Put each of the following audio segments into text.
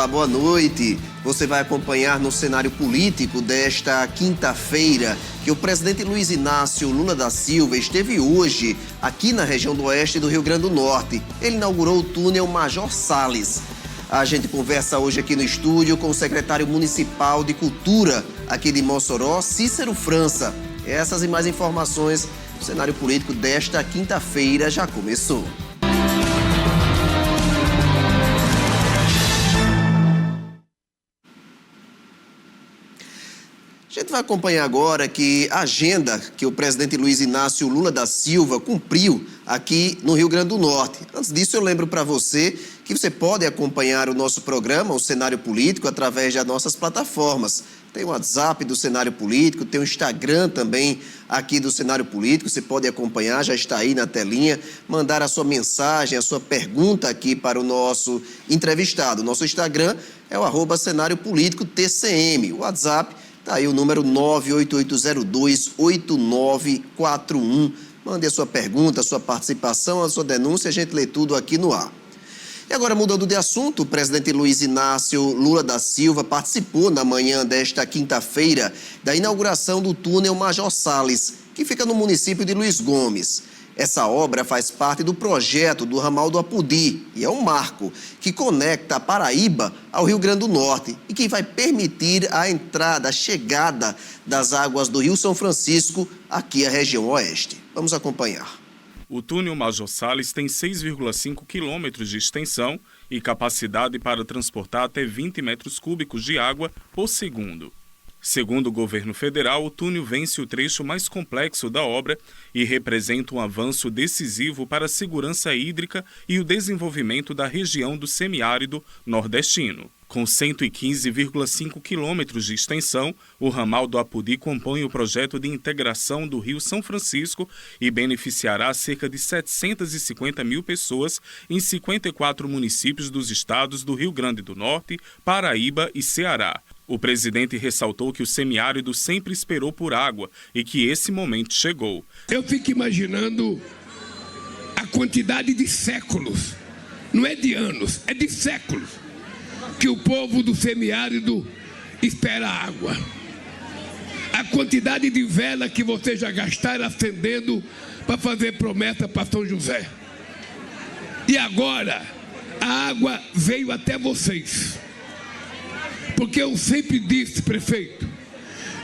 boa noite. Você vai acompanhar no cenário político desta quinta-feira que o presidente Luiz Inácio Lula da Silva esteve hoje aqui na região do oeste do Rio Grande do Norte. Ele inaugurou o túnel Major Salles. A gente conversa hoje aqui no estúdio com o secretário municipal de Cultura aqui de Mossoró, Cícero França. Essas e mais informações do cenário político desta quinta-feira já começou. A gente vai acompanhar agora a agenda que o presidente Luiz Inácio Lula da Silva cumpriu aqui no Rio Grande do Norte. Antes disso, eu lembro para você que você pode acompanhar o nosso programa, o Cenário Político, através das nossas plataformas. Tem o WhatsApp do Cenário Político, tem o Instagram também aqui do Cenário Político. Você pode acompanhar, já está aí na telinha, mandar a sua mensagem, a sua pergunta aqui para o nosso entrevistado. Nosso Instagram é o @Cenário Político TCM. O WhatsApp está aí o número 988028941. Mande a sua pergunta, a sua participação, a sua denúncia, a gente lê tudo aqui no ar. E agora, mudando de assunto, o presidente Luiz Inácio Lula da Silva participou na manhã desta quinta-feira da inauguração do túnel Major Salles, que fica no município de Luiz Gomes. Essa obra faz parte do projeto do ramal do Apodi e é um marco que conecta a Paraíba ao Rio Grande do Norte e que vai permitir a entrada, a chegada das águas do Rio São Francisco aqui à região oeste. Vamos acompanhar. O túnel Major Salles tem 6,5 quilômetros de extensão e capacidade para transportar até 20 metros cúbicos de água por segundo. Segundo o governo federal, o túnel vence o trecho mais complexo da obra e representa um avanço decisivo para a segurança hídrica e o desenvolvimento da região do semiárido nordestino. Com 115,5 quilômetros de extensão, o ramal do Apodi compõe o projeto de integração do Rio São Francisco e beneficiará cerca de 750 mil pessoas em 54 municípios dos estados do Rio Grande do Norte, Paraíba e Ceará. O presidente ressaltou que o semiárido sempre esperou por água e que esse momento chegou. Eu fico imaginando a quantidade de séculos, não é de anos, é de séculos, que o povo do semiárido espera água. A quantidade de vela que vocês já gastaram acendendo para fazer promessa para São José. E agora a água veio até vocês. Porque eu sempre disse, prefeito,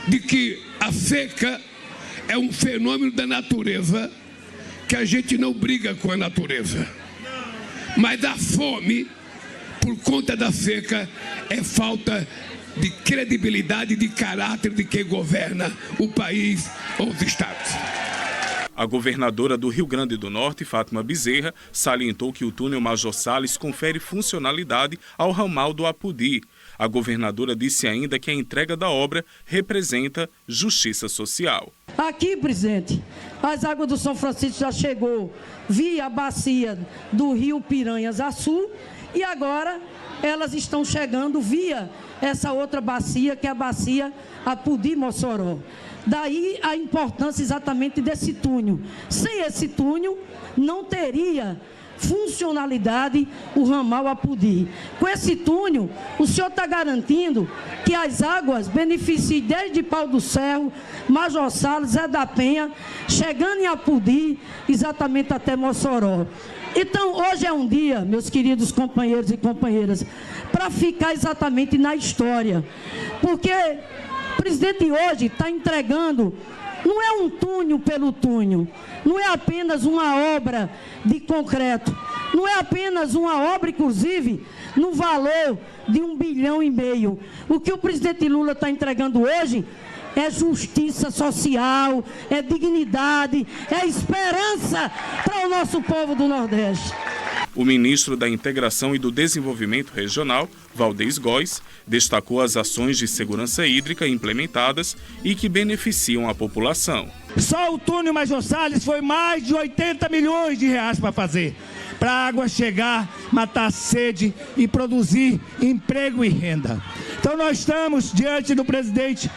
de que a seca é um fenômeno da natureza, que a gente não briga com a natureza. Mas a fome, por conta da seca, é falta de credibilidade e de caráter de quem governa o país ou os estados. A governadora do Rio Grande do Norte, Fátima Bezerra, salientou que o túnel Major Salles confere funcionalidade ao ramal do Apodi. A governadora disse ainda que a entrega da obra representa justiça social. Aqui, presidente, as águas do São Francisco já chegou via a bacia do rio Piranhas a sul e agora elas estão chegando via essa outra bacia, que é a bacia Apodi Mossoró. Daí a importância exatamente desse túnel. Sem esse túnel, não teria funcionalidade o ramal Apodi. Com esse túnel, o senhor está garantindo que as águas beneficiem desde Pau do Cerro, Major Salles, Zé da Penha, chegando em Apodi, exatamente até Mossoró. Então, hoje é um dia, meus queridos companheiros e companheiras, para ficar exatamente na história. Porque o presidente hoje está entregando, não é um túnel pelo túnel, não é apenas uma obra de concreto, não é apenas uma obra, inclusive, no valor de 1,5 bilhão. O que o presidente Lula está entregando hoje é justiça social, é dignidade, é esperança para o nosso povo do Nordeste. O ministro da Integração e do Desenvolvimento Regional, Valdez Góes, destacou as ações de segurança hídrica implementadas e que beneficiam a população. Só o túnel Major Salles foi mais de 80 milhões de reais para fazer. Para a água chegar, matar a sede e produzir emprego e renda. Então nós estamos diante do presidente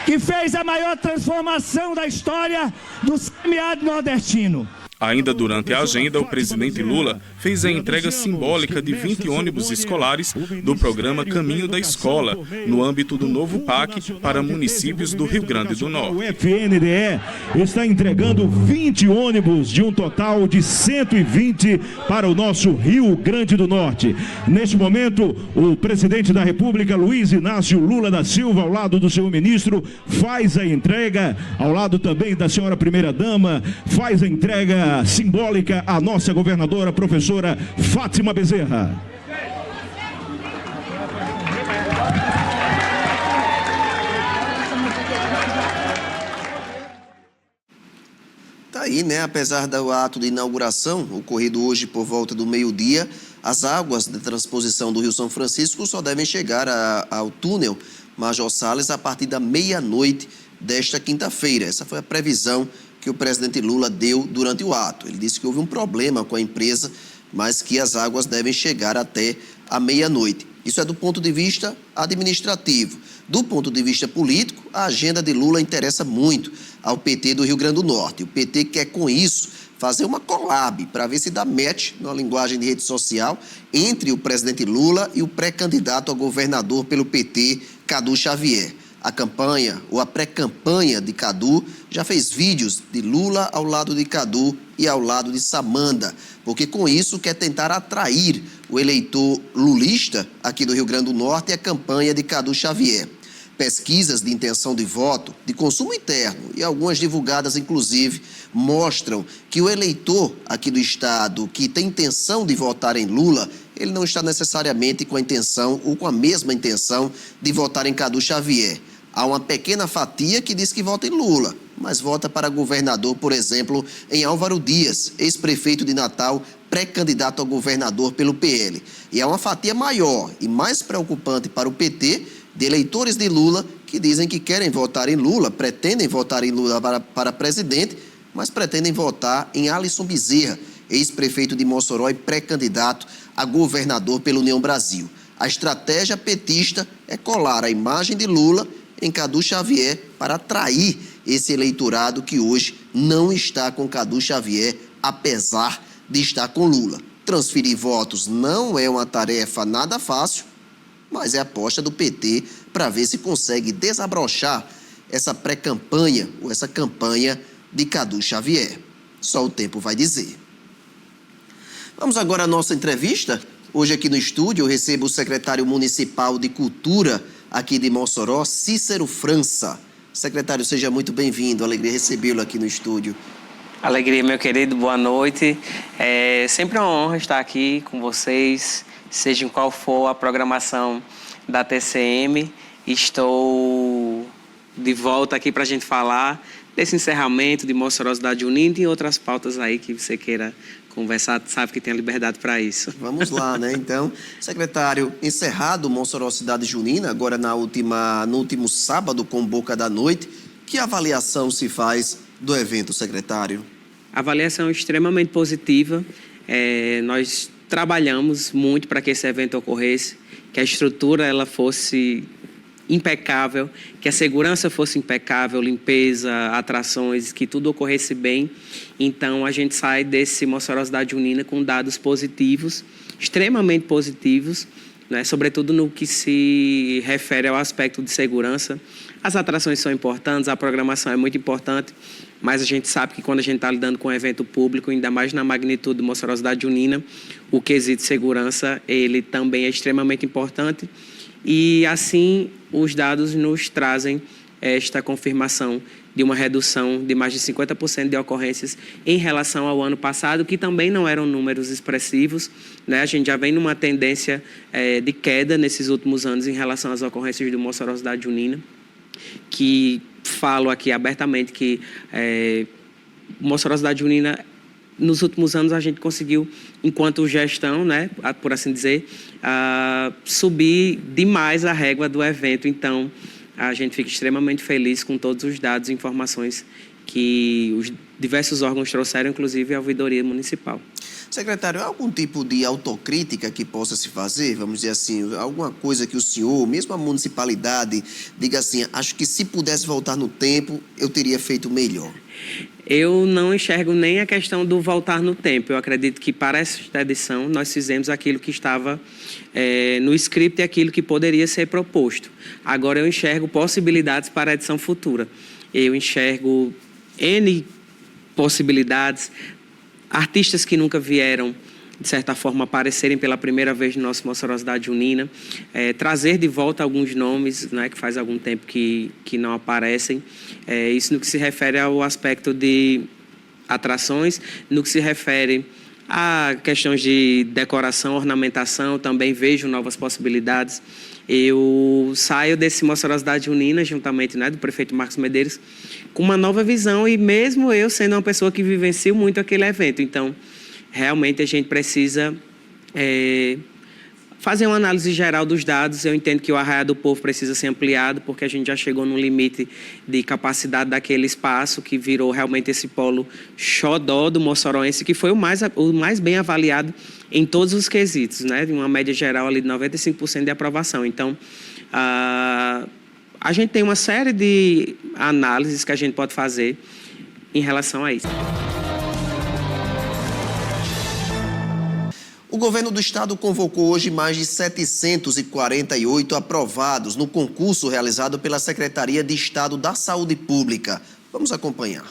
que fez a maior transformação da história do semiárido nordestino. Ainda durante a agenda, o presidente Lula fez a entrega simbólica de 20 ônibus escolares do programa Caminho da Escola, no âmbito do novo PAC para municípios do Rio Grande do Norte. O FNDE está entregando 20 ônibus de um total de 120 para o nosso Rio Grande do Norte. Neste momento, o presidente da República, Luiz Inácio Lula da Silva, ao lado do seu ministro, faz a entrega, ao lado também da senhora primeira-dama, faz a entrega simbólica à nossa governadora, professora Fátima Bezerra. Tá aí, né? Apesar do ato de inauguração, ocorrido hoje por volta do meio-dia, as águas de transposição do Rio São Francisco só devem chegar ao túnel Major Salles a partir da meia-noite desta quinta-feira. Essa foi a previsão que o presidente Lula deu durante o ato. Ele disse que houve um problema com a empresa, mas que as águas devem chegar até a meia-noite. Isso é do ponto de vista administrativo. Do ponto de vista político, a agenda de Lula interessa muito ao PT do Rio Grande do Norte. O PT quer, com isso, fazer uma collab para ver se dá match, na linguagem de rede social, entre o presidente Lula e o pré-candidato a governador pelo PT, Cadu Xavier. A campanha, ou a pré-campanha de Cadu, já fez vídeos de Lula ao lado de Cadu e ao lado de Samanda, porque com isso quer tentar atrair o eleitor lulista aqui do Rio Grande do Norte e a campanha de Cadu Xavier. Pesquisas de intenção de voto, de consumo interno e algumas divulgadas, inclusive, mostram que o eleitor aqui do estado que tem intenção de votar em Lula, ele não está necessariamente com a intenção ou com a mesma intenção de votar em Cadu Xavier. Há uma pequena fatia que diz que vota em Lula, mas vota para governador, por exemplo, em Álvaro Dias, ex-prefeito de Natal, pré-candidato a governador pelo PL. E há uma fatia maior e mais preocupante para o PT, de eleitores de Lula, que dizem que querem votar em Lula, pretendem votar em Lula para presidente, mas pretendem votar em Alisson Bezerra, ex-prefeito de Mossoró e pré-candidato a governador pela União Brasil. A estratégia petista é colar a imagem de Lula em Cadu Xavier para atrair esse eleitorado que hoje não está com Cadu Xavier, apesar de estar com Lula. Transferir votos não é uma tarefa nada fácil, mas é a aposta do PT para ver se consegue desabrochar essa pré-campanha ou essa campanha de Cadu Xavier. Só o tempo vai dizer. Vamos agora à nossa entrevista. Hoje aqui no estúdio eu recebo o secretário municipal de Cultura aqui de Mossoró, Cícero França. Secretário, seja muito bem-vindo. Alegria recebê-lo aqui no estúdio. Alegria, meu querido. Boa noite. É sempre uma honra estar aqui com vocês, seja em qual for a programação da TCM. Estou de volta aqui para a gente falar desse encerramento de Mossoró Cidade Unida e outras pautas aí que você queira conversar, sabe que tem a liberdade para isso. Vamos lá, né? Então, secretário, encerrado Mossoró Cidade Junina, agora no último sábado, com Boca da Noite, que avaliação se faz do evento, secretário? A avaliação é extremamente positiva. Nós trabalhamos muito para que esse evento ocorresse, que a estrutura ela fosse impecável, que a segurança fosse impecável, limpeza, atrações, que tudo ocorresse bem. Então, a gente sai desse Mossoró Cidade Junina com dados positivos, extremamente positivos, né? Sobretudo no que se refere ao aspecto de segurança. As atrações são importantes, a programação é muito importante, mas a gente sabe que quando a gente está lidando com um evento público, ainda mais na magnitude do Mossoró Cidade Junina, o quesito de segurança, ele também é extremamente importante. E assim, os dados nos trazem esta confirmação de uma redução de mais de 50% de ocorrências em relação ao ano passado, que também não eram números expressivos, né? A gente já vem numa tendência de queda nesses últimos anos em relação às ocorrências do Mossoró Cidade Junina, que falo aqui abertamente que Mossoró Cidade Junina, nos últimos anos a gente conseguiu, enquanto gestão, né, por assim dizer, subir demais a régua do evento. Então, a gente fica extremamente feliz com todos os dados e informações que os diversos órgãos trouxeram, inclusive a ouvidoria municipal. Secretário, há algum tipo de autocrítica que possa se fazer? Vamos dizer assim, alguma coisa que o senhor, mesmo a municipalidade, diga assim, acho que se pudesse voltar no tempo, eu teria feito melhor. Eu não enxergo nem a questão do voltar no tempo. Eu acredito que para esta edição nós fizemos aquilo que estava no script e aquilo que poderia ser proposto. Agora eu enxergo possibilidades para a edição futura. Eu enxergo N possibilidades, artistas que nunca vieram, de certa forma, aparecerem pela primeira vez no nosso Mossoró-Cidade Junina, trazer de volta alguns nomes, né, que faz algum tempo que não aparecem. Isso no que se refere ao aspecto de atrações, no que se refere a questões de decoração, ornamentação, também vejo novas possibilidades. Eu saio desse Mossoró-Cidade Junina, juntamente, né, do prefeito Marcos Medeiros, com uma nova visão, e mesmo eu sendo uma pessoa que vivencio muito aquele evento. Então, realmente a gente precisa fazer uma análise geral dos dados. Eu entendo que o Arraial do Povo precisa ser ampliado, porque a gente já chegou no limite de capacidade daquele espaço, que virou realmente esse polo xodó do moçoroense, que foi o mais bem avaliado em todos os quesitos, né? De uma média geral ali de 95% de aprovação. Então, a gente tem uma série de análises que a gente pode fazer em relação a isso. O governo do estado convocou hoje mais de 748 aprovados no concurso realizado pela Secretaria de Estado da Saúde Pública. Vamos acompanhar.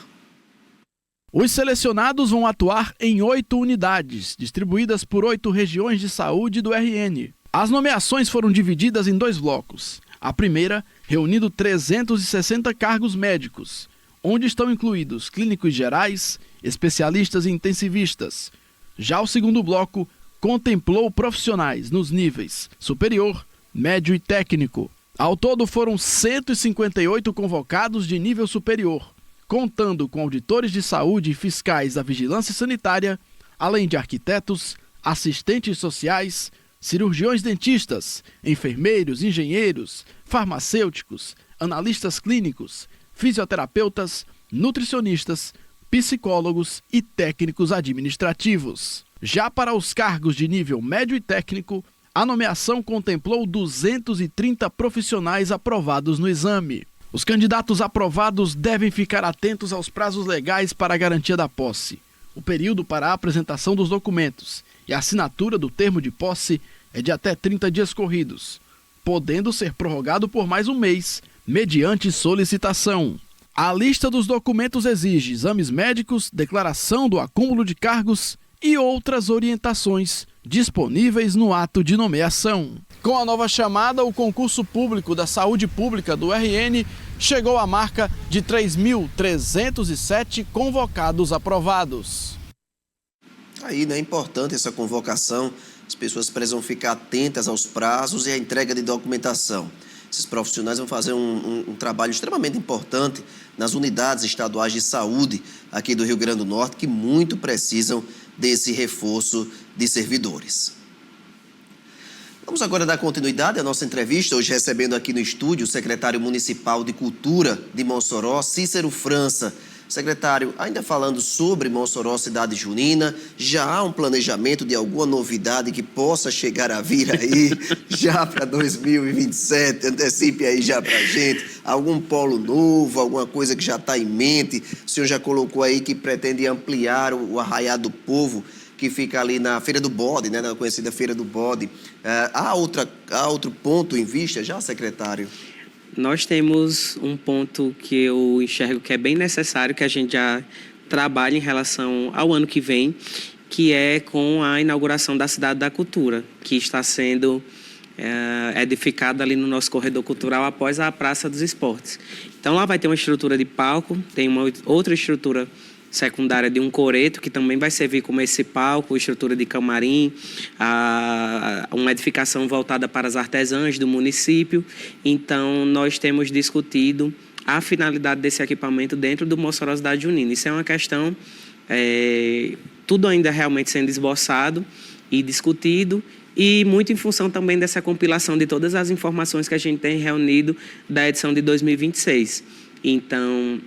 Os selecionados vão atuar em 8 unidades, distribuídas por 8 regiões de saúde do RN. As nomeações foram divididas em 2 blocos. A primeira, reunindo 360 cargos médicos, onde estão incluídos clínicos gerais, especialistas e intensivistas. Já o segundo bloco contemplou profissionais nos níveis superior, médio e técnico. Ao todo foram 158 convocados de nível superior, contando com auditores de saúde e fiscais da vigilância sanitária, além de arquitetos, assistentes sociais, cirurgiões dentistas, enfermeiros, engenheiros, farmacêuticos, analistas clínicos, fisioterapeutas, nutricionistas, psicólogos e técnicos administrativos. Já para os cargos de nível médio e técnico, a nomeação contemplou 230 profissionais aprovados no exame. Os candidatos aprovados devem ficar atentos aos prazos legais para a garantia da posse. O período para a apresentação dos documentos e a assinatura do termo de posse é de até 30 dias corridos, podendo ser prorrogado por mais um mês, mediante solicitação. A lista dos documentos exige exames médicos, declaração do acúmulo de cargos e outras orientações disponíveis no ato de nomeação. Com a nova chamada, o concurso público da saúde pública do RN chegou à marca de 3.307 convocados aprovados. Aí, né, é importante essa convocação, as pessoas precisam ficar atentas aos prazos e à entrega de documentação. Esses profissionais vão fazer um trabalho extremamente importante nas unidades estaduais de saúde aqui do Rio Grande do Norte, que muito precisam desse reforço de servidores. Vamos agora dar continuidade à nossa entrevista, hoje recebendo aqui no estúdio o secretário municipal de Cultura de Mossoró, Cícero França. Secretário, ainda falando sobre Mossoró Cidade Junina, já há um planejamento de alguma novidade que possa chegar a vir aí já para 2027? Antecipe aí já para a gente algum polo novo, alguma coisa que já está em mente. O senhor já colocou aí que pretende ampliar o Arraial do Povo, que fica ali na Feira do Bode, né, na conhecida Feira do Bode. Há outro ponto em vista já, secretário? Nós temos um ponto que eu enxergo que é bem necessário, que a gente já trabalha em relação ao ano que vem, que é com a inauguração da Cidade da Cultura, que está sendo edificada ali no nosso corredor cultural após a Praça dos Esportes. Então lá vai ter uma estrutura de palco, tem uma outra estrutura secundária de um coreto, que também vai servir como esse palco, estrutura de camarim, uma edificação voltada para as artesãs do município. Então, nós temos discutido a finalidade desse equipamento dentro do Mossoró Cidade Junina. Isso é uma questão, tudo ainda realmente sendo esboçado e discutido, e muito em função também dessa compilação de todas as informações que a gente tem reunido da edição de 2026. Então,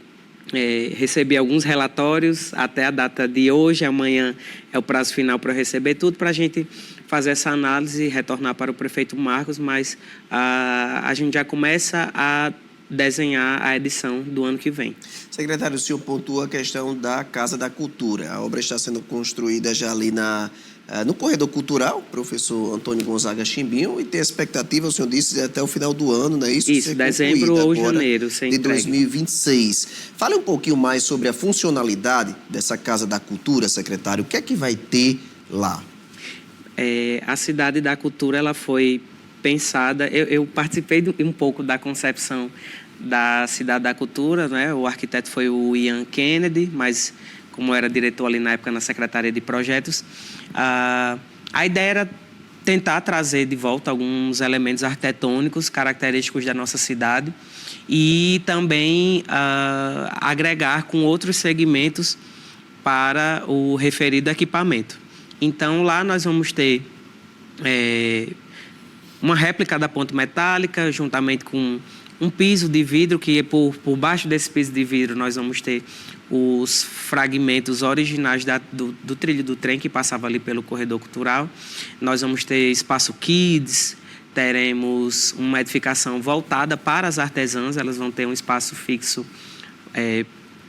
recebi alguns relatórios até a data de hoje. Amanhã é o prazo final para eu receber tudo, para a gente fazer essa análise e retornar para o prefeito Marcos, mas a gente já começa a desenhar a edição do ano que vem. Secretário, o senhor pontua a questão da Casa da Cultura. A obra está sendo construída já ali no Corredor Cultural, professor Antônio Gonzaga Chimbinho, e tem a expectativa, o senhor disse, até o final do ano, não é isso? Isso, dezembro ou janeiro, de 2026. Fale um pouquinho mais sobre a funcionalidade dessa Casa da Cultura, secretário. O que é que vai ter lá? A Cidade da Cultura, ela foi pensada, eu participei um pouco da concepção da Cidade da Cultura, né? O arquiteto foi o Ian Kennedy, mas como era diretor ali na época na Secretaria de Projetos, a ideia era tentar trazer de volta alguns elementos arquitetônicos característicos da nossa cidade e também agregar com outros segmentos para o referido equipamento. Então, lá nós vamos ter uma réplica da ponte metálica, juntamente com um piso de vidro, que por baixo desse piso de vidro nós vamos ter os fragmentos originais do trilho do trem que passava ali pelo corredor cultural. Nós vamos ter espaço kids, teremos uma edificação voltada para as artesãs, elas vão ter um espaço fixo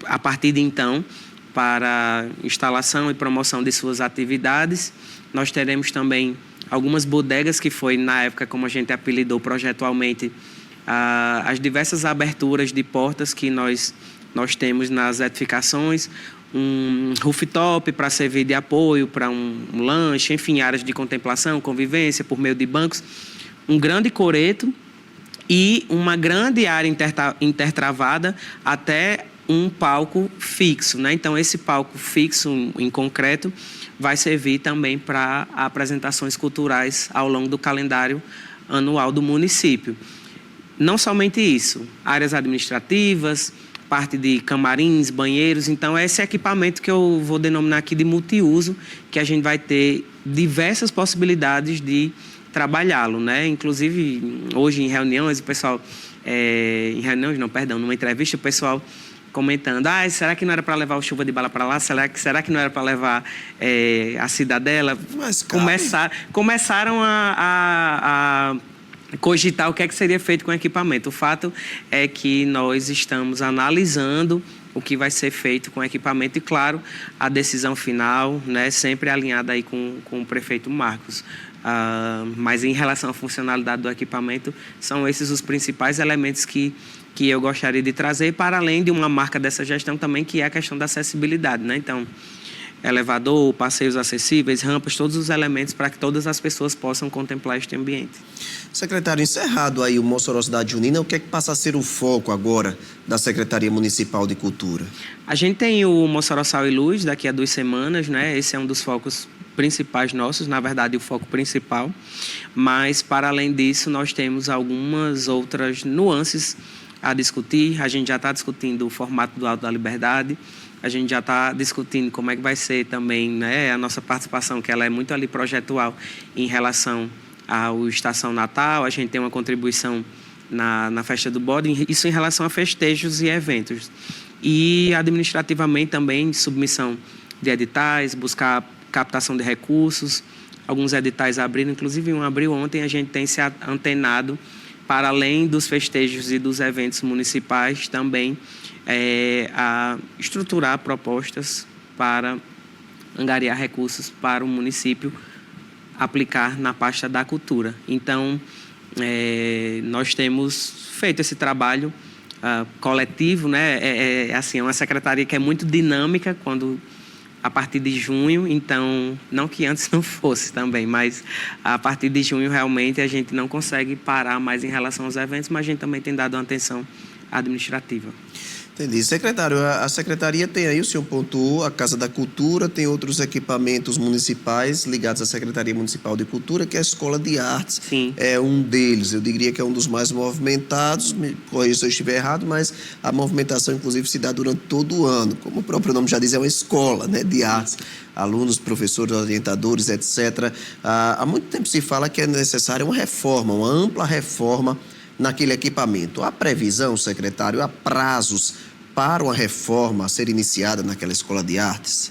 a partir de então para instalação e promoção de suas atividades. Nós teremos também algumas bodegas, que foi, na época, como a gente apelidou projetualmente, as diversas aberturas de portas que nós temos nas edificações, um rooftop para servir de apoio para um lanche, enfim, áreas de contemplação, convivência por meio de bancos, um grande coreto e uma grande área intertravada até um palco fixo, né? Então, esse palco fixo em concreto vai servir também para apresentações culturais ao longo do calendário anual do município. Não somente isso, áreas administrativas, parte de camarins, banheiros. Então, é esse equipamento que eu vou denominar aqui de multiuso, que a gente vai ter diversas possibilidades de trabalhá-lo, né? Inclusive, hoje em reuniões, o pessoal... numa entrevista, o pessoal comentando, será que não era para levar o Chuva de Bala para lá? Será que não era para levar a Cidadela? Mas, começaram a cogitar o que é que seria feito com o equipamento. O fato é que nós estamos analisando o que vai ser feito com o equipamento e, claro, a decisão final, né, sempre alinhada aí com o prefeito Marcos. Mas em relação à funcionalidade do equipamento, são esses os principais elementos que eu gostaria de trazer, para além de uma marca dessa gestão também, que é a questão da acessibilidade, né? Então, elevador, passeios acessíveis, rampas, todos os elementos para que todas as pessoas possam contemplar este ambiente. Secretário, encerrado aí o Mossoró Cidade Junina, o que é que passa a ser o foco agora da Secretaria Municipal de Cultura? A gente tem o Mossoró Sal e Luz daqui a 2 semanas, né? Esse é um dos focos principais nossos, na verdade o foco principal, mas para além disso nós temos algumas outras nuances a discutir. A gente já está discutindo o formato do Alto da Liberdade, a gente já está discutindo como é que vai ser também, né, a nossa participação, que ela é muito ali projetual em relação ao Estação Natal. A gente tem uma contribuição na Festa do Bode, isso em relação a festejos e eventos. E administrativamente também, submissão de editais, buscar captação de recursos, alguns editais abriram, inclusive um abriu ontem. A gente tem se antenado para além dos festejos e dos eventos municipais, também a estruturar propostas para angariar recursos para o município aplicar na pasta da cultura. Então, nós temos feito esse trabalho coletivo, né? É uma secretaria que é muito dinâmica a partir de junho, então, não que antes não fosse também, mas a partir de junho realmente a gente não consegue parar mais em relação aos eventos, mas a gente também tem dado uma atenção administrativa. Entendi. Secretário, a Secretaria tem aí, o senhor pontuou, a Casa da Cultura, tem outros equipamentos municipais ligados à Secretaria Municipal de Cultura, que é a Escola de Artes. Sim. É um deles, eu diria que é um dos mais movimentados, me corrija se eu estiver errado, mas a movimentação, inclusive, se dá durante todo o ano. Como o próprio nome já diz, é uma escola, né, de artes. Alunos, professores, orientadores, etc. Há muito tempo se fala que é necessária uma reforma, uma ampla reforma naquele equipamento. Há previsão, secretário, há prazos para uma reforma a ser iniciada naquela escola de artes?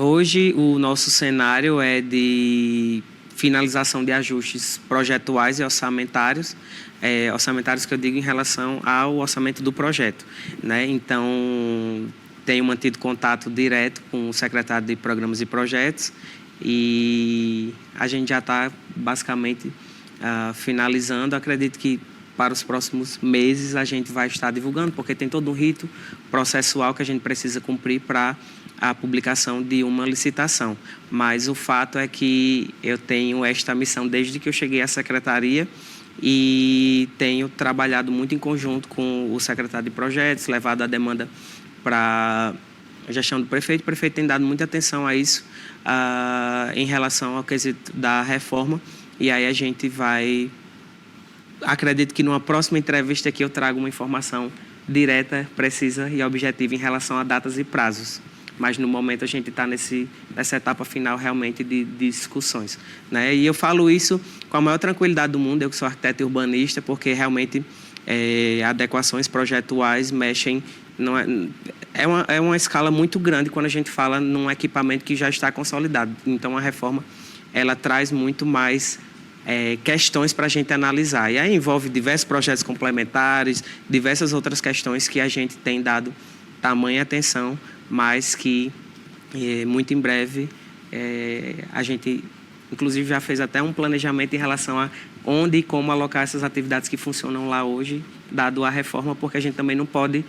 Hoje o nosso cenário é de finalização de ajustes projetuais e orçamentários, orçamentários que eu digo em relação ao orçamento do projeto, né? Então, tenho mantido contato direto com o secretário de Programas e Projetos e a gente já está basicamente finalizando. Acredito que para os próximos meses a gente vai estar divulgando, porque tem todo um rito processual que a gente precisa cumprir para a publicação de uma licitação. Mas o fato é que eu tenho esta missão desde que eu cheguei à secretaria e tenho trabalhado muito em conjunto com o secretário de projetos, levado a demanda para a gestão do prefeito. O prefeito tem dado muita atenção a isso em relação ao quesito da reforma, e aí a gente vai... Acredito que numa próxima entrevista aqui eu trago uma informação direta, precisa e objetiva em relação a datas e prazos. Mas no momento a gente está nessa etapa final realmente de discussões, né? E eu falo isso com a maior tranquilidade do mundo, eu que sou arquiteto e urbanista, porque realmente adequações projetuais mexem... É uma escala muito grande quando a gente fala num equipamento que já está consolidado. Então a reforma ela traz muito mais questões para a gente analisar. E aí envolve diversos projetos complementares, diversas outras questões que a gente tem dado tamanha atenção, mas que muito em breve a gente, inclusive, já fez até um planejamento em relação a onde e como alocar essas atividades que funcionam lá hoje, dado a reforma, porque a gente também não pode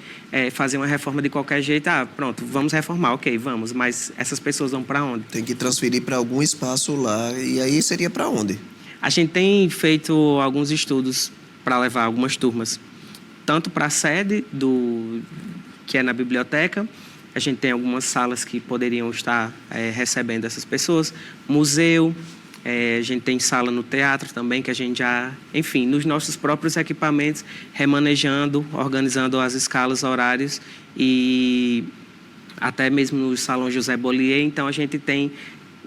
fazer uma reforma de qualquer jeito. Pronto, vamos reformar, ok, vamos, mas essas pessoas vão para onde? Tem que transferir para algum espaço lá, e aí seria para onde? A gente tem feito alguns estudos para levar algumas turmas, tanto para a sede que é na biblioteca. A gente tem algumas salas que poderiam estar recebendo essas pessoas, museu, a gente tem sala no teatro também, que a gente já, enfim, nos nossos próprios equipamentos, remanejando, organizando as escalas, horários e até mesmo no Salão José Bollier. Então, a gente tem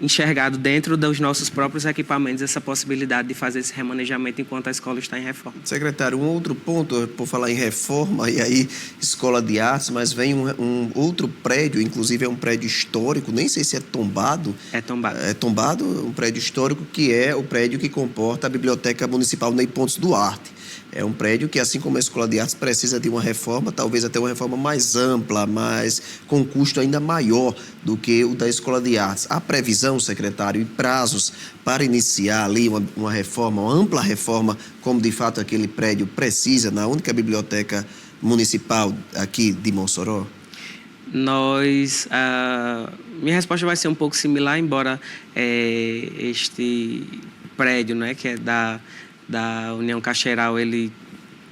enxergado dentro dos nossos próprios equipamentos essa possibilidade de fazer esse remanejamento enquanto a escola está em reforma. Secretário, um outro ponto, por falar em reforma, e aí escola de artes, mas vem um outro prédio, inclusive é um prédio histórico, nem sei se é tombado. É tombado. É tombado, um prédio histórico que é o prédio que comporta a Biblioteca Municipal Ney Pontes Duarte. É um prédio que, assim como a Escola de Artes, precisa de uma reforma, talvez até uma reforma mais ampla, mas com custo ainda maior do que o da Escola de Artes. Há previsão, secretário, e prazos para iniciar ali uma reforma, uma ampla reforma, como de fato aquele prédio precisa, na única biblioteca municipal aqui de Mossoró? Minha resposta vai ser um pouco similar, embora este prédio, né, que é da União Cacheral, ele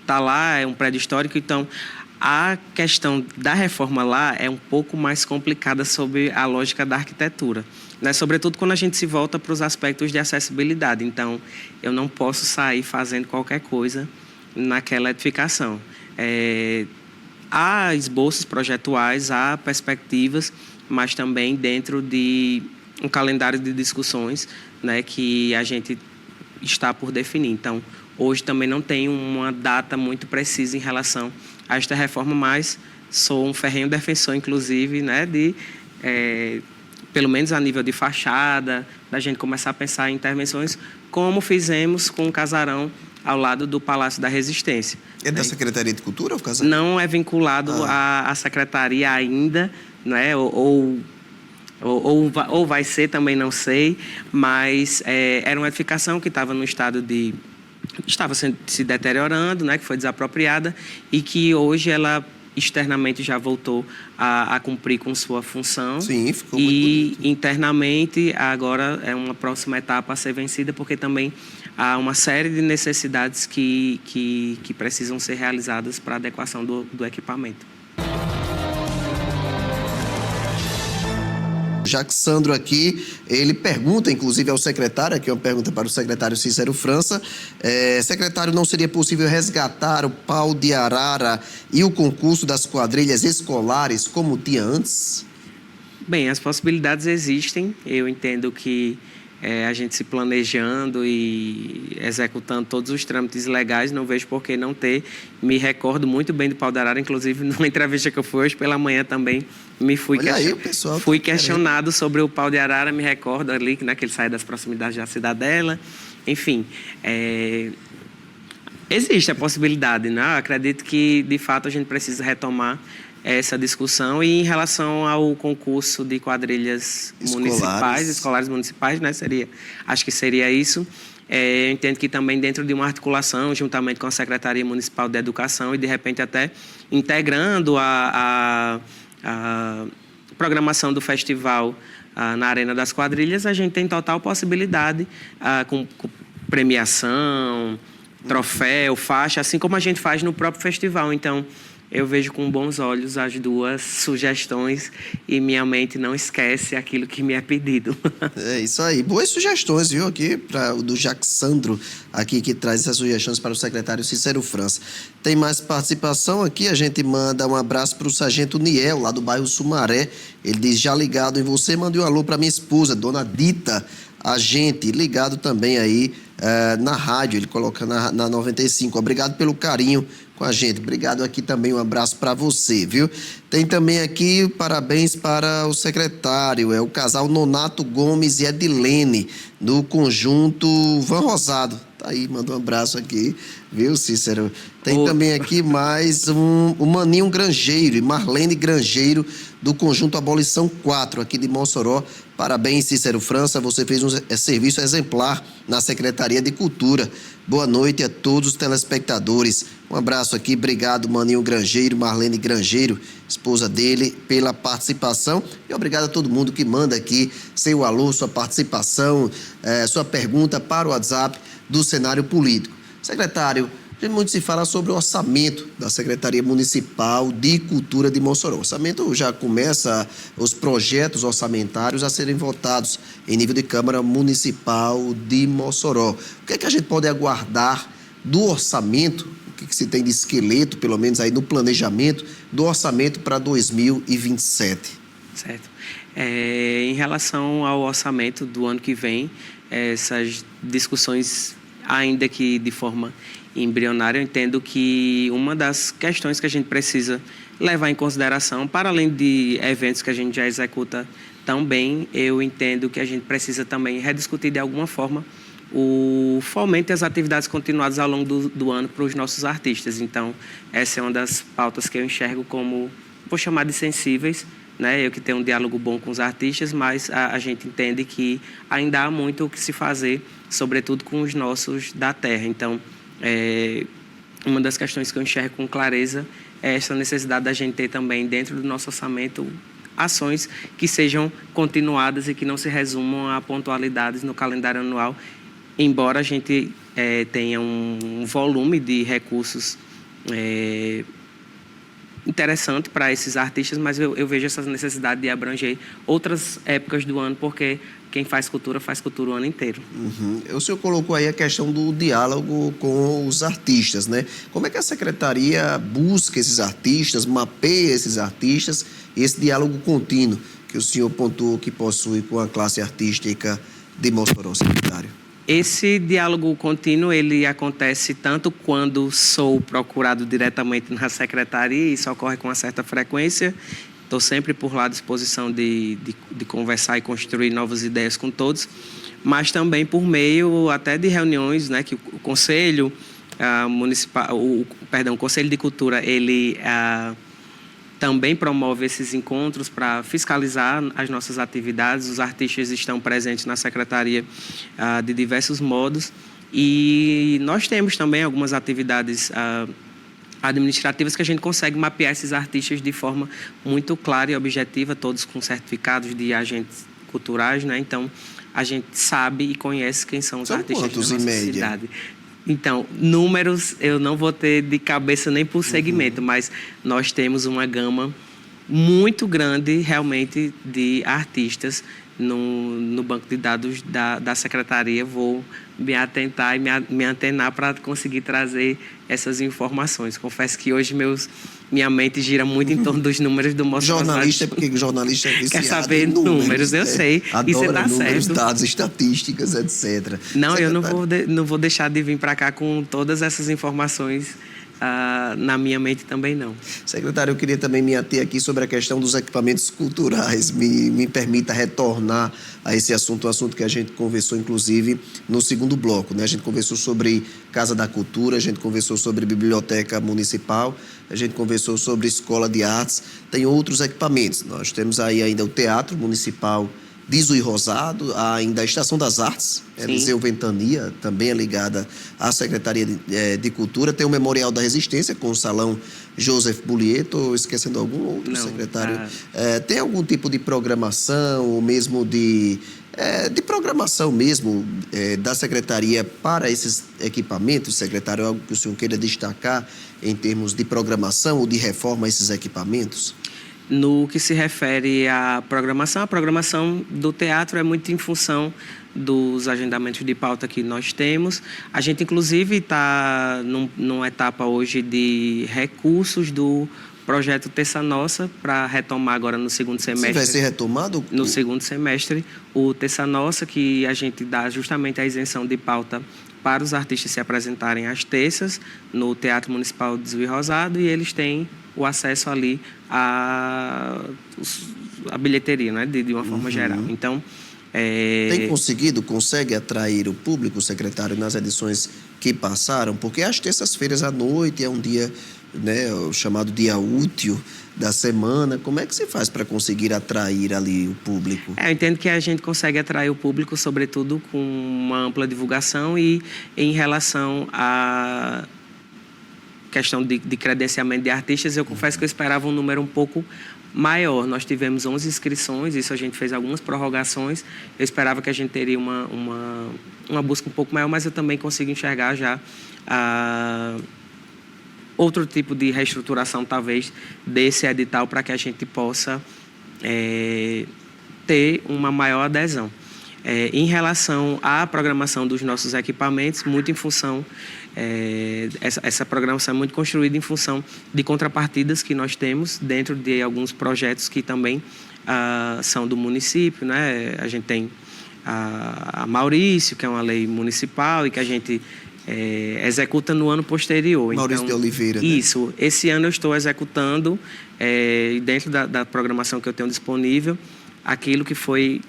está lá, é um prédio histórico, então a questão da reforma lá é um pouco mais complicada sobre a lógica da arquitetura, né? Sobretudo quando a gente se volta para os aspectos de acessibilidade. Então, eu não posso sair fazendo qualquer coisa naquela edificação. Há esboços projetuais, há perspectivas, mas também dentro de um calendário de discussões, né, que a gente está por definir. Então, hoje também não tenho uma data muito precisa em relação a esta reforma, mas sou um ferrenho defensor, inclusive, né, de, pelo menos a nível de fachada, da gente começar a pensar em intervenções, como fizemos com o casarão ao lado do Palácio da Resistência. É da Secretaria de Cultura o casarão? Não é vinculado à secretaria ainda, né, ou vai ser, também não sei, mas era uma edificação que estava no estado de... estava se deteriorando, né, que foi desapropriada e que hoje ela externamente já voltou a cumprir com sua função. Sim, ficou muito bonito. Internamente agora é uma próxima etapa a ser vencida, porque também há uma série de necessidades que precisam ser realizadas para a adequação do equipamento. Jacques Sandro aqui, ele pergunta, inclusive, ao secretário, aqui é uma pergunta para o secretário Cícero França, secretário, não seria possível resgatar o pau de arara e o concurso das quadrilhas escolares como tinha antes? Bem, as possibilidades existem. Eu entendo que a gente se planejando e executando todos os trâmites legais, não vejo por que não ter. Me recordo muito bem do Pau de Arara, inclusive numa entrevista que eu fui hoje pela manhã também, fui questionado sobre o Pau de Arara, me recordo ali, né, que ele sai das proximidades da Cidadela, enfim. Existe a possibilidade, né? Eu acredito que, de fato, a gente precisa retomar essa discussão. E em relação ao concurso de quadrilhas escolares municipais, né? Acho que seria isso. Eu entendo que também dentro de uma articulação, juntamente com a Secretaria Municipal de Educação e, de repente, até integrando a programação do festival na Arena das Quadrilhas, a gente tem total possibilidade com premiação, troféu, faixa, assim como a gente faz no próprio festival. Então, eu vejo com bons olhos as duas sugestões e minha mente não esquece aquilo que me é pedido. É isso aí. Boas sugestões, viu, aqui, do Jaxandro, aqui, que traz essas sugestões para o secretário Cícero França. Tem mais participação aqui, a gente manda um abraço para o sargento Niel, lá do bairro Sumaré. Ele diz, já ligado em você, mande um alô para minha esposa, dona Dita, a gente, ligado também aí na rádio, ele coloca na 95. Obrigado pelo carinho com a gente. Obrigado aqui também, um abraço para você, viu? Tem também aqui parabéns para o secretário, é o casal Nonato Gomes e Edilene, do conjunto Van Rosado. Tá aí, manda um abraço aqui, viu, Cícero? Tem também aqui mais o Maninho Grangeiro e Marlene Grangeiro, do conjunto Abolição 4, aqui de Mossoró. Parabéns, Cícero França, você fez um serviço exemplar na Secretaria de Cultura. Boa noite a todos os telespectadores. Um abraço aqui, obrigado, Maninho Grangeiro, Marlene Grangeiro, esposa dele, pela participação. E obrigado a todo mundo que manda aqui seu alô, sua participação, sua pergunta para o WhatsApp do cenário político. Secretário, muito se fala sobre o orçamento da Secretaria Municipal de Cultura de Mossoró. O orçamento já começa, os projetos orçamentários a serem votados em nível de Câmara Municipal de Mossoró. O que é que a gente pode aguardar do orçamento, o que se tem de esqueleto, pelo menos aí no planejamento, do orçamento para 2027? Certo. Em relação ao orçamento do ano que vem, essas discussões, ainda que de forma embrionária, eu entendo que uma das questões que a gente precisa levar em consideração, para além de eventos que a gente já executa tão bem, eu entendo que a gente precisa também rediscutir de alguma forma o fomento das atividades continuadas ao longo do ano para os nossos artistas. Então, essa é uma das pautas que eu enxergo como, vou chamar de sensíveis, né? Eu que tenho um diálogo bom com os artistas, mas a gente entende que ainda há muito o que se fazer, sobretudo com os nossos da terra. Então, uma das questões que eu enxergo com clareza é essa necessidade da gente ter também dentro do nosso orçamento ações que sejam continuadas e que não se resumam a pontualidades no calendário anual, embora a gente tenha um volume de recursos interessante para esses artistas, mas eu vejo essa necessidade de abranger outras épocas do ano, porque quem faz cultura o ano inteiro. O senhor colocou aí a questão do diálogo com os artistas, né? Como é que a Secretaria busca esses artistas, mapeia esses artistas e esse diálogo contínuo que o senhor pontuou que possui com a classe artística de Mossoró, secretário? Esse diálogo contínuo, ele acontece tanto quando sou procurado diretamente na secretaria, isso ocorre com uma certa frequência. Estou sempre por lá à disposição de conversar e construir novas ideias com todos, mas também por meio até de reuniões, né, que o Conselho Municipal, o Conselho de Cultura, ele também promove esses encontros para fiscalizar as nossas atividades. Os artistas estão presentes na secretaria de diversos modos e nós temos também algumas atividades administrativas que a gente consegue mapear esses artistas de forma muito clara e objetiva, todos com certificados de agentes culturais, né? Então, a gente sabe e conhece quem são os artistas da nossa cidade. Então, números eu não vou ter de cabeça nem por segmento, mas nós temos uma gama muito grande, realmente, de artistas no banco de dados da secretaria. Vou me atentar e me antenar para conseguir trazer essas informações. Confesso que hoje minha mente gira muito em torno dos números do Mostra Jornalista, porque jornalista é viciado quer saber em números, eu né? sei. Adora e você tá números, certo. dados, estatísticas, etc. Não, eu não vou deixar de vir para cá com todas essas informações na minha mente também, não. Secretário, eu queria também me ater aqui sobre a questão dos equipamentos culturais. Me permita retornar a esse assunto, um assunto que a gente conversou, inclusive, no segundo bloco, né? A gente conversou sobre Casa da Cultura, a gente conversou sobre Biblioteca Municipal, a gente conversou sobre Escola de Artes, tem outros equipamentos. Nós temos aí ainda o Teatro Municipal de Juiz Rosado, ainda a Estação das Artes, Eliseu Ventania, também é ligada à Secretaria de Cultura. Tem o Memorial da Resistência, com o Salão Joseph Bullier. Estou esquecendo algum outro, secretário? Tem algum tipo de programação, ou mesmo de programação mesmo da Secretaria para esses equipamentos, secretário? Algo que o senhor queira destacar em termos de programação ou de reforma a esses equipamentos? No que se refere à programação, a programação do teatro é muito em função dos agendamentos de pauta que nós temos. A gente, inclusive, está numa etapa hoje de recursos do projeto Terça Nossa para retomar agora no segundo semestre. Vai ser retomado? No segundo semestre, o Terça Nossa, que a gente dá justamente a isenção de pauta para os artistas se apresentarem às terças no Teatro Municipal de Juiz Rosado, e eles têm o acesso ali à bilheteria, né, de uma forma geral. Então, consegue atrair o público, secretário, nas edições que passaram? Porque às terças-feiras à noite é um dia, né, o chamado dia útil da semana. Como é que se faz para conseguir atrair ali o público? Eu entendo que a gente consegue atrair o público, sobretudo com uma ampla divulgação e em relação à questão de credenciamento de artistas. Eu confesso que eu esperava um número um pouco maior. Nós tivemos 11 inscrições, isso a gente fez algumas prorrogações. Eu esperava que a gente teria uma busca um pouco maior, mas eu também consigo enxergar já outro tipo de reestruturação, talvez, desse edital, para que a gente possa ter uma maior adesão. Em relação à programação dos nossos equipamentos, muito em função, essa programação é muito construída em função de contrapartidas que nós temos dentro de alguns projetos que também são do município, né? A gente tem a Maurício, que é uma lei municipal e que a gente executa no ano posterior. Maurício de Oliveira, né? Isso. Esse ano eu estou executando, dentro da programação que eu tenho disponível, aquilo que foi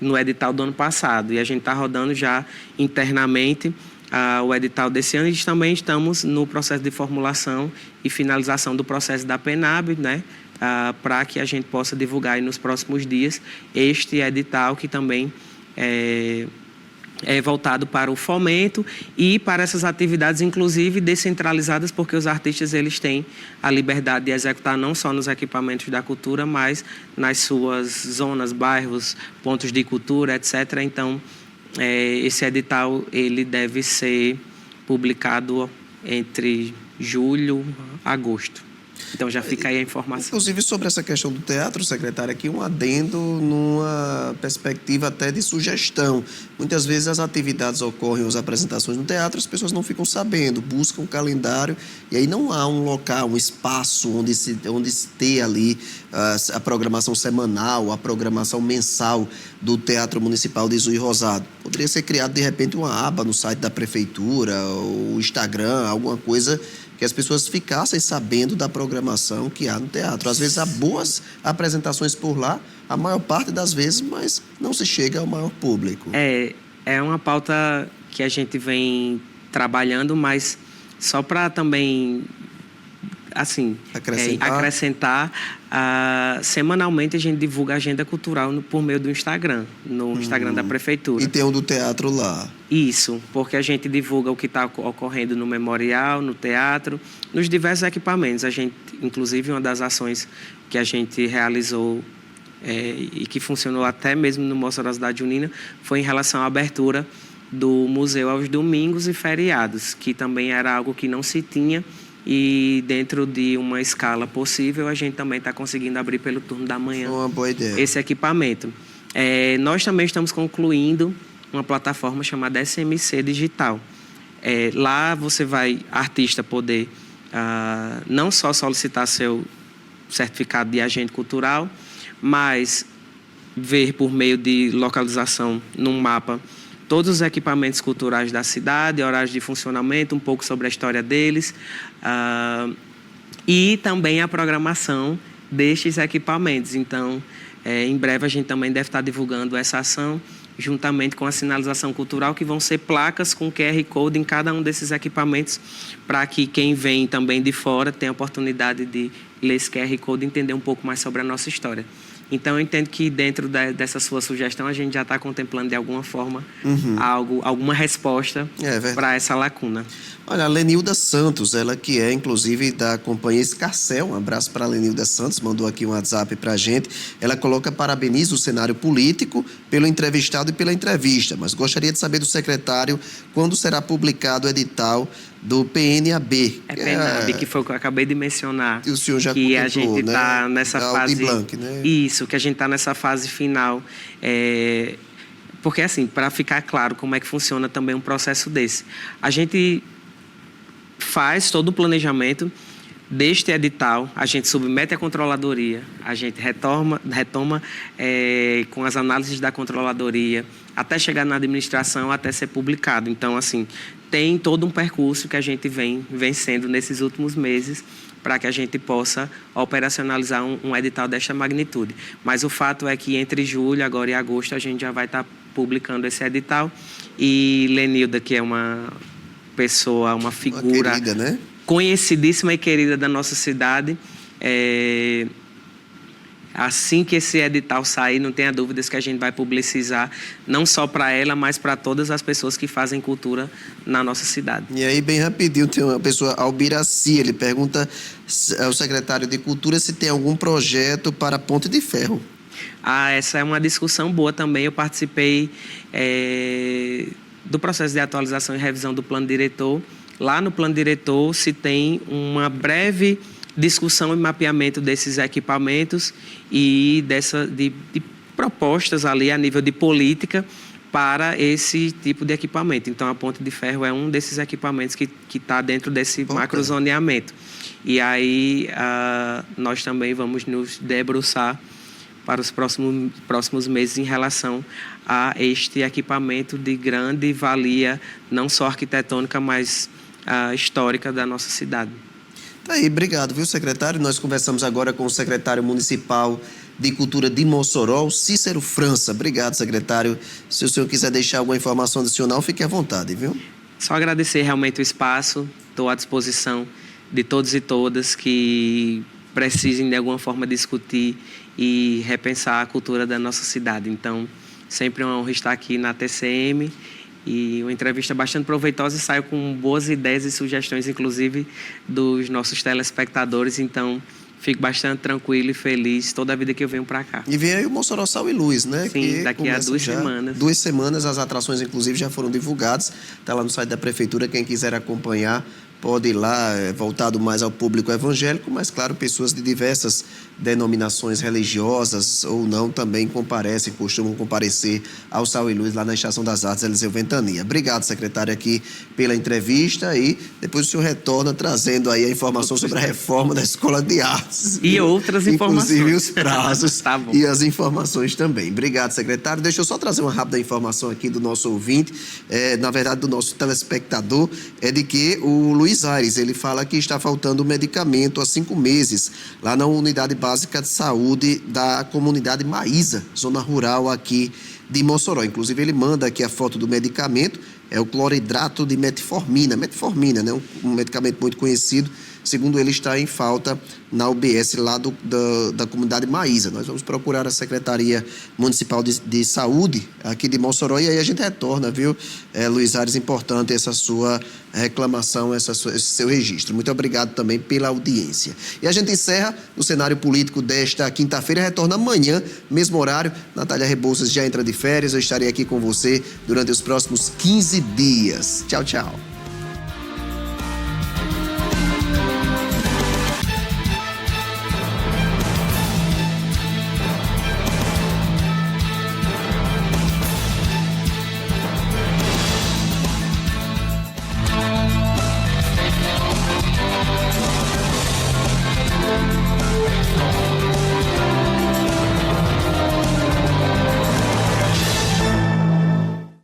no edital do ano passado. E a gente está rodando já internamente o edital desse ano, e também estamos no processo de formulação e finalização do processo da PENAB, né? Para que a gente possa divulgar aí nos próximos dias este edital, que também é voltado para o fomento e para essas atividades, inclusive descentralizadas, porque os artistas eles têm a liberdade de executar não só nos equipamentos da cultura, mas nas suas zonas, bairros, pontos de cultura, etc. Então, esse edital ele deve ser publicado entre julho e agosto. Então já fica aí a informação. Inclusive, sobre essa questão do teatro, secretário, aqui um adendo numa perspectiva até de sugestão. Muitas vezes as atividades ocorrem, as apresentações no teatro, as pessoas não ficam sabendo, buscam um calendário, e aí não há um local, um espaço onde se ter ali a programação semanal, a programação mensal do Teatro Municipal de Juiz Rosado. Poderia ser criado, de repente, uma aba no site da Prefeitura, ou Instagram, alguma coisa que as pessoas ficassem sabendo da programação que há no teatro. Às vezes há boas apresentações por lá, a maior parte das vezes, mas não se chega ao maior público. É uma pauta que a gente vem trabalhando, mas só para também, assim, acrescentar, semanalmente a gente divulga a agenda cultural por meio do Instagram, no Instagram da Prefeitura. E tem um do teatro lá. Isso, porque a gente divulga o que está ocorrendo no memorial, no teatro, nos diversos equipamentos. A gente, inclusive, uma das ações que a gente realizou e que funcionou até mesmo no Mostra da Cidade Junina foi em relação à abertura do museu aos domingos e feriados, que também era algo que não se tinha, e dentro de uma escala possível a gente também está conseguindo abrir pelo turno da manhã. Uma boa ideia. Esse equipamento. Nós também estamos concluindo uma plataforma chamada SMC Digital. Lá você vai, artista, poder não só solicitar seu certificado de agente cultural, mas ver por meio de localização num mapa todos os equipamentos culturais da cidade, horários de funcionamento, um pouco sobre a história deles, e também a programação destes equipamentos. Então, em breve a gente também deve estar divulgando essa ação, juntamente com a sinalização cultural, que vão ser placas com QR Code em cada um desses equipamentos, para que quem vem também de fora tenha a oportunidade de ler esse QR Code e entender um pouco mais sobre a nossa história. Então, eu entendo que dentro dessa sua sugestão, a gente já está contemplando de alguma forma alguma resposta para essa lacuna. Olha, a Lenilda Santos, ela que é, inclusive, da companhia Escarcel, um abraço para a Lenilda Santos, mandou aqui um WhatsApp para a gente. Ela coloca: parabeniza o cenário político pelo entrevistado e pela entrevista, mas gostaria de saber do secretário quando será publicado o edital do PNAB. PNAB, que foi o que eu acabei de mencionar. E o senhor já que comentou, a gente está nessa fase... Blanc, né? Isso, que a gente está nessa fase final. Porque, assim, para ficar claro como é que funciona também um processo desse. A gente faz todo o planejamento deste edital, a gente submete à controladoria, a gente retoma com as análises da controladoria, até chegar na administração, até ser publicado. Então, assim, tem todo um percurso que a gente vem vencendo nesses últimos meses para que a gente possa operacionalizar um edital desta magnitude. Mas o fato é que entre julho, agora e agosto, a gente já vai estar publicando esse edital. E Lenilda, que é uma pessoa, uma figura querida, né? Conhecidíssima e querida da nossa cidade, assim que esse edital sair, não tenha dúvidas que a gente vai publicizar, não só para ela, mas para todas as pessoas que fazem cultura na nossa cidade. E aí, bem rapidinho, tem uma pessoa, Albiraci, ele pergunta ao secretário de Cultura se tem algum projeto para Ponte de Ferro. Essa é uma discussão boa também. Eu participei do processo de atualização e revisão do plano diretor. Lá no plano diretor se tem uma breve discussão e mapeamento desses equipamentos e de propostas ali a nível de política para esse tipo de equipamento. Então, a Ponte de Ferro é um desses equipamentos que está dentro desse macrozoneamento. E aí, nós também vamos nos debruçar para os próximos meses em relação a este equipamento de grande valia, não só arquitetônica, mas histórica da nossa cidade. Tá aí, obrigado, viu, secretário? Nós conversamos agora com o secretário municipal de Cultura de Mossoró, Cícero França. Obrigado, secretário. Se o senhor quiser deixar alguma informação adicional, fique à vontade, viu? Só agradecer realmente o espaço, estou à disposição de todos e todas que precisem de alguma forma discutir e repensar a cultura da nossa cidade. Então, sempre uma honra estar aqui na TCM e uma entrevista bastante proveitosa, e saio com boas ideias e sugestões, inclusive dos nossos telespectadores. Então, fico bastante tranquilo e feliz toda a vida que eu venho para cá. E vem aí o Mossoró Sal e Luz, né? Sim, que daqui a 2 semanas. 2 semanas, as atrações, inclusive, já foram divulgadas. Está lá no site da Prefeitura, quem quiser acompanhar pode ir lá, voltado mais ao público evangélico, mas, claro, pessoas de diversas denominações religiosas ou não também costumam comparecer ao Sal e Luz lá na Estação das Artes Eliseu Ventania. Obrigado, secretário, aqui pela entrevista, e depois o senhor retorna trazendo aí a informação sobre a reforma da Escola de Artes. E outras informações. Inclusive os prazos Tá bom. E as informações também. Obrigado, secretário. Deixa eu só trazer uma rápida informação aqui do nosso ouvinte, na verdade do nosso telespectador, de que o Luiz Aires, ele fala que está faltando medicamento há 5 meses, lá na Unidade Básica de Saúde da comunidade Maísa, zona rural aqui de Mossoró. Inclusive, ele manda aqui a foto do medicamento, é o cloridrato de metformina, né? Um medicamento muito conhecido. Segundo ele, está em falta na UBS lá da comunidade Maísa. Nós vamos procurar a Secretaria Municipal de Saúde aqui de Mossoró, e aí a gente retorna, viu, Luiz Aires? Importante essa sua reclamação, esse seu registro. Muito obrigado também pela audiência. E a gente encerra o cenário político desta quinta-feira, retorna amanhã, mesmo horário. Natália Rebouças já entra de férias, eu estarei aqui com você durante os próximos 15 dias. Tchau, tchau.